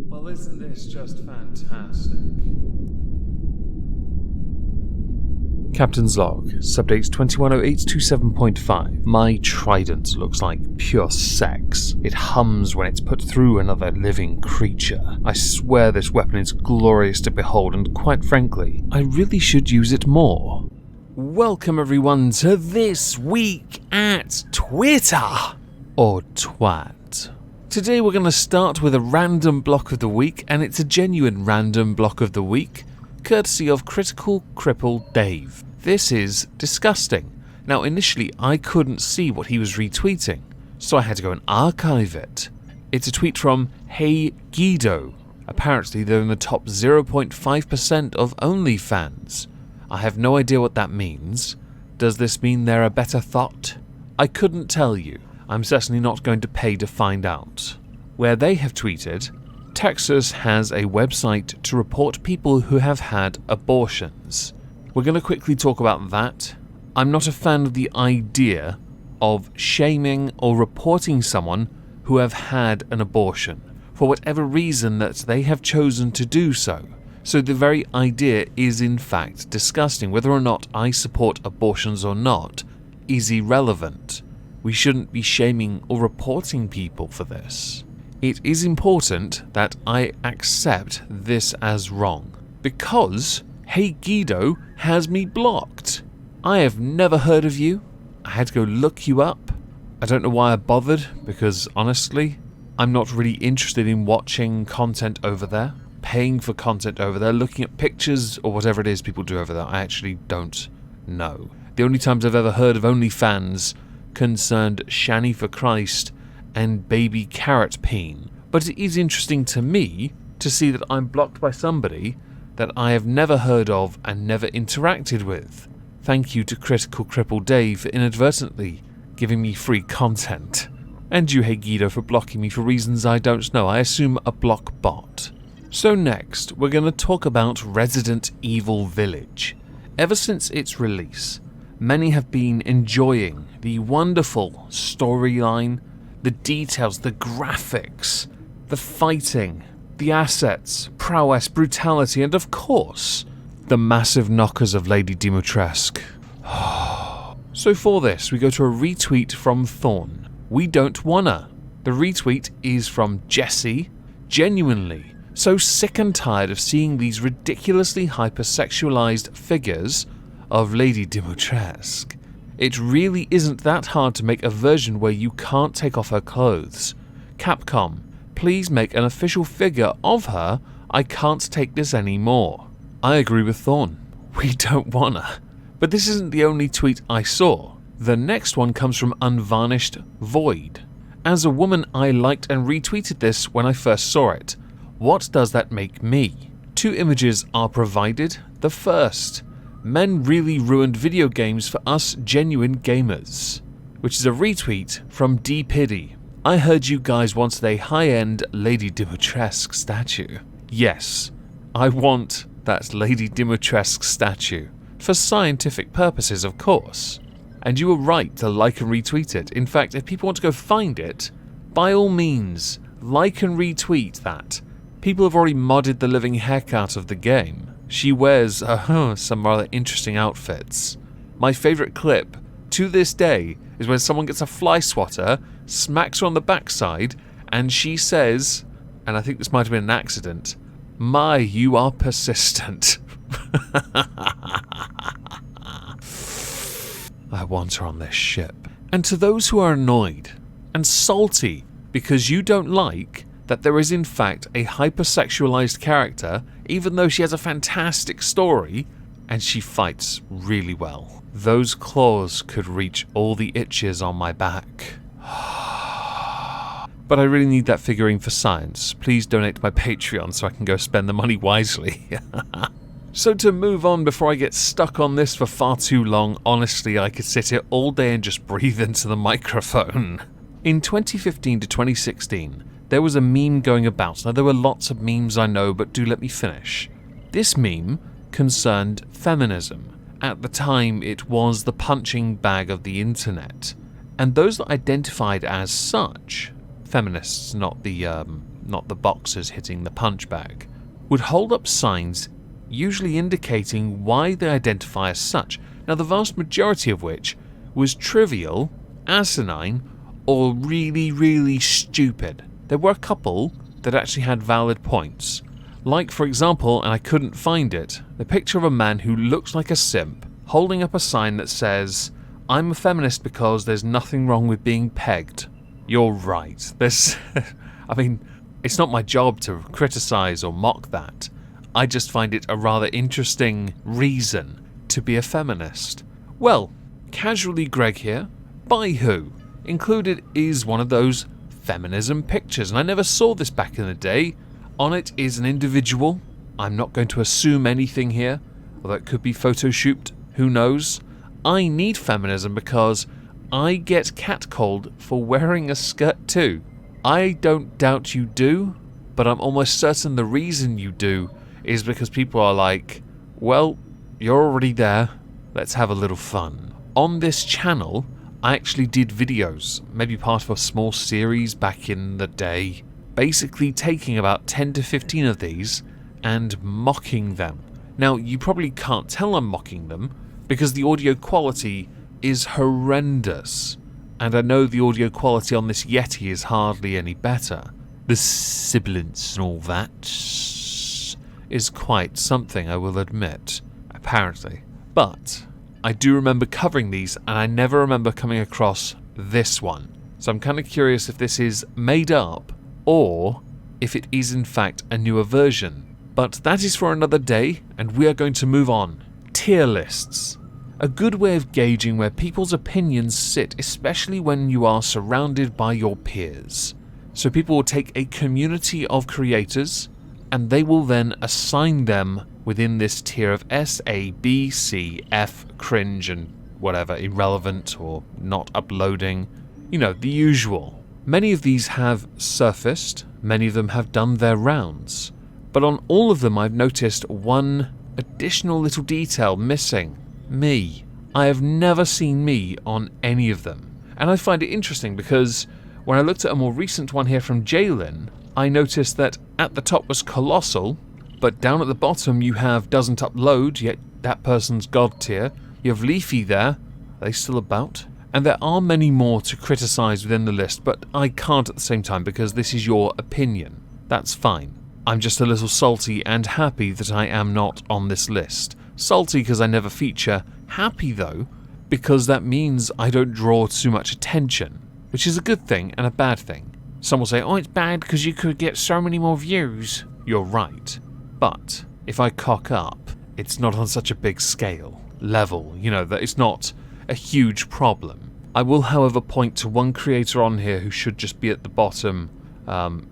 Well, isn't this just fantastic? Captain's log, subdate 210827.5. My trident looks like pure sex. It hums when it's put through another living creature. I swear this weapon is glorious to behold, and quite frankly, I really should use it more. Welcome everyone to This Week at Twitter, or Twat. Today we're going to start with a random block of the week, and it's a genuine random block of the week, courtesy of Critical Cripple Dave. This is disgusting. Now initially I couldn't see what he was retweeting, so I had to go and archive it. It's a tweet from Hey Guido. Apparently they're in the top 0.5% of OnlyFans. I have no idea what that means. Does this mean they're a better thought? I couldn't tell you. I'm certainly not going to pay to find out. Where they have tweeted, Texas has a website to report people who have had abortions. We're going to quickly talk about that. I'm not a fan of the idea of shaming or reporting someone who have had an abortion for whatever reason that they have chosen to do so. So the very idea is in fact disgusting. Whether or not I support abortions or not is irrelevant. We shouldn't be shaming or reporting people for this. It is important that I accept this as wrong, because Hey Guido has me blocked. I have never heard of you. I had to go look you up. I don't know why I bothered, because honestly, I'm not really interested in watching content over there, paying for content over there, looking at pictures or whatever it is people do over there. I actually don't know. The only times I've ever heard of OnlyFans concerned Shanny for Christ and Baby Carrot Peen. But it is interesting to me to see that I'm blocked by somebody that I have never heard of and never interacted with. Thank you to Critical Cripple Dave for inadvertently giving me free content. And you, Hey Guido, for blocking me for reasons I don't know. I assume a block bot. So next, we're going to talk about Resident Evil Village. Ever since its release, many have been enjoying the wonderful storyline, the details, the graphics, the fighting, the assets, prowess, brutality, and of course, the massive knockers of Lady Dimitrescu. So for this, we go to a retweet from Thorn. We don't wanna. The retweet is from Jesse. Genuinely, so sick and tired of seeing these ridiculously hypersexualized figures of Lady Dimitrescu. It really isn't that hard to make a version where you can't take off her clothes. Capcom, please make an official figure of her. I can't take this anymore. I agree with Thorn. We don't wanna. But this isn't the only tweet I saw. The next one comes from Unvarnished Void. As a woman, I liked and retweeted this when I first saw it. What does that make me? Two images are provided. The first, men really ruined video games for us genuine gamers, which is a retweet from D-Piddy. I heard you guys wanted a high-end Lady Dimitrescu statue. Yes, I want that Lady Dimitrescu statue, for scientific purposes of course. And you were right to like and retweet it. In fact, if people want to go find it, by all means, like and retweet that. People have already modded the living heck out of the game. She wears some rather interesting outfits. My favourite clip, to this day, is when someone gets a fly swatter, smacks her on the backside, and she says, and I think this might have been an accident, "My, you are persistent." I want her on this ship. And to those who are annoyed and salty because you don't like that there is in fact a hypersexualized character, even though she has a fantastic story and she fights really well. Those claws could reach all the itches on my back. But I really need that figurine for science. Please donate to my Patreon so I can go spend the money wisely. So to move on before I get stuck on this for far too long, honestly I could sit here all day and just breathe into the microphone. In 2015 to 2016, there was a meme going about. Now there were lots of memes I know, but do let me finish. This meme concerned feminism. At the time it was the punching bag of the internet. And those that identified as such, feminists, not the boxers hitting the punch bag, would hold up signs usually indicating why they identify as such. Now the vast majority of which was trivial, asinine, or really, really stupid. There were a couple that actually had valid points. Like, for example, and I couldn't find it, the picture of a man who looks like a simp holding up a sign that says, "I'm a feminist because there's nothing wrong with being pegged." You're right. There's... I mean, it's not my job to criticize or mock that. I just find it a rather interesting reason to be a feminist. Well, casually Greg here. By who? Included is one of those feminism pictures, and I never saw this back in the day. On it is an individual. I'm not going to assume anything here, although it could be photoshooped, who knows. I need feminism because I get catcalled for wearing a skirt too. I don't doubt you do, but I'm almost certain the reason you do is because people are like, well, you're already there, let's have a little fun. On this channel, I actually did videos, maybe part of a small series back in the day, basically taking about 10 to 15 of these and mocking them. Now, you probably can't tell I'm mocking them because the audio quality is horrendous. And I know the audio quality on this Yeti is hardly any better. The sibilance and all that is quite something, I will admit, apparently. But I do remember covering these, and I never remember coming across this one. So I'm kind of curious if this is made up, or if it is in fact a newer version. But that is for another day, and we are going to move on. Tier lists. A good way of gauging where people's opinions sit, especially when you are surrounded by your peers. So people will take a community of creators, and they will then assign them within this tier of S, A, B, C, F, cringe, and whatever, irrelevant or not uploading. You know, the usual. Many of these have surfaced, many of them have done their rounds. But on all of them I've noticed one additional little detail missing. Me. I have never seen me on any of them. And I find it interesting because when I looked at a more recent one here from Jalen, I noticed that at the top was Colossal, but down at the bottom you have doesn't upload, yet that person's God tier. You have Leafy there. Are they still about? And there are many more to criticize within the list, but I can't at the same time because this is your opinion. That's fine. I'm just a little salty and happy that I am not on this list. Salty because I never feature, happy though, because that means I don't draw too much attention, which is a good thing and a bad thing. Some will say, oh, it's bad because you could get so many more views. You're right. But if I cock up, it's not on such a big level, you know, that it's not a huge problem. I will, however, point to one creator on here who should just be at the bottom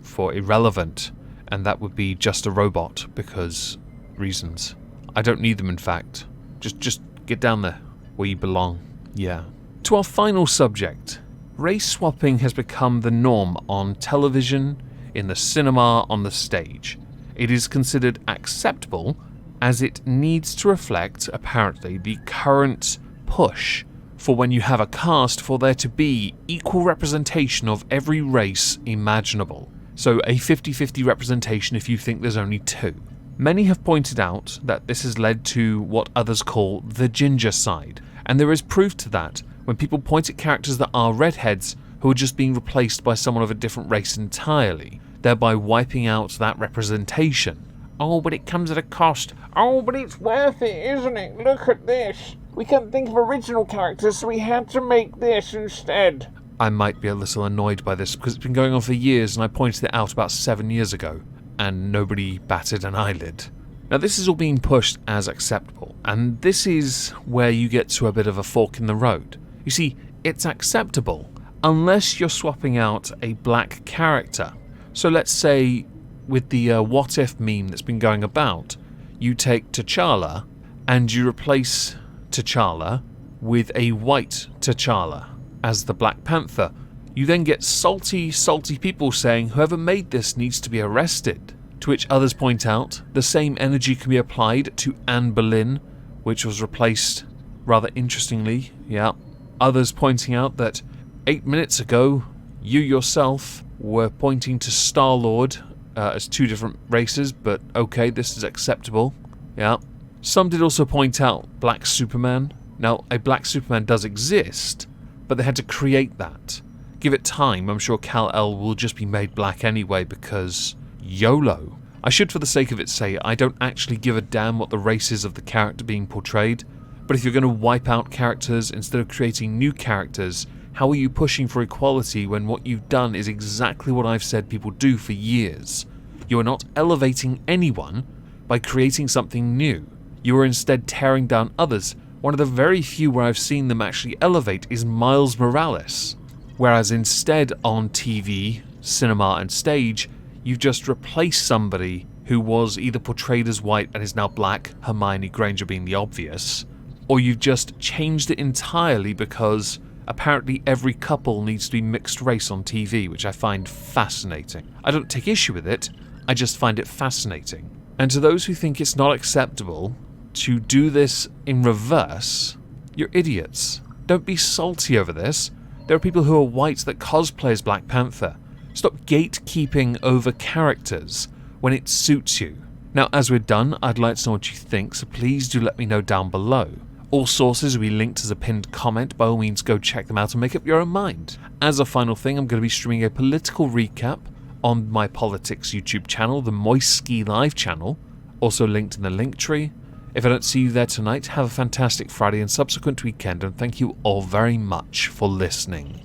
for irrelevant, and that would be Just a Robot, because reasons. I don't need them, in fact. Just get down there where you belong. Yeah. To our final subject. Race swapping has become the norm on television, in the cinema, on the stage. It is considered acceptable as it needs to reflect, apparently, the current push for when you have a cast for there to be equal representation of every race imaginable. So a 50-50 representation if you think there's only two. Many have pointed out that this has led to what others call the ginger side, and there is proof to that when people point at characters that are redheads who are just being replaced by someone of a different race entirely, thereby wiping out that representation. Oh, but it comes at a cost. Oh, but it's worth it, isn't it? Look at this. We couldn't think of original characters, so we had to make this instead. I might be a little annoyed by this because it's been going on for years and I pointed it out about 7 years ago. And nobody batted an eyelid. Now this is all being pushed as acceptable, and this is where you get to a bit of a fork in the road. You see, it's acceptable unless you're swapping out a black character. So let's say with the what if meme that's been going about, you take T'Challa and you replace T'Challa with a white T'Challa as the Black Panther. You then get salty people saying whoever made this needs to be arrested. To which others point out the same energy can be applied to Anne Boleyn, which was replaced rather interestingly, yeah. Others pointing out that 8 minutes ago, you yourself were pointing to Star-Lord as two different races, but okay, this is acceptable, yeah. Some did also point out Black Superman. Now, a Black Superman does exist, but they had to create that. Give it time, I'm sure Kal-El will just be made black anyway because YOLO. I should, for the sake of it, say I don't actually give a damn what the race is of the character being portrayed, but if you're going to wipe out characters instead of creating new characters, how are you pushing for equality when what you've done is exactly what I've said people do for years? You are not elevating anyone by creating something new. You are instead tearing down others. One of the very few where I've seen them actually elevate is Miles Morales. Whereas instead on TV, cinema and stage, you've just replaced somebody who was either portrayed as white and is now black, Hermione Granger being the obvious, or you've just changed it entirely because apparently every couple needs to be mixed race on TV, which I find fascinating. I don't take issue with it, I just find it fascinating. And to those who think it's not acceptable to do this in reverse, you're idiots. Don't be salty over this. There are people who are white that cosplay as Black Panther. Stop gatekeeping over characters when it suits you. Now, as we're done, I'd like to know what you think, so please do let me know down below. All sources will be linked as a pinned comment. By all means, go check them out and make up your own mind. As a final thing, I'm going to be streaming a political recap on my politics YouTube channel, the Moistski Live channel, also linked in the link tree. If I don't see you there tonight, have a fantastic Friday and subsequent weekend, and thank you all very much for listening.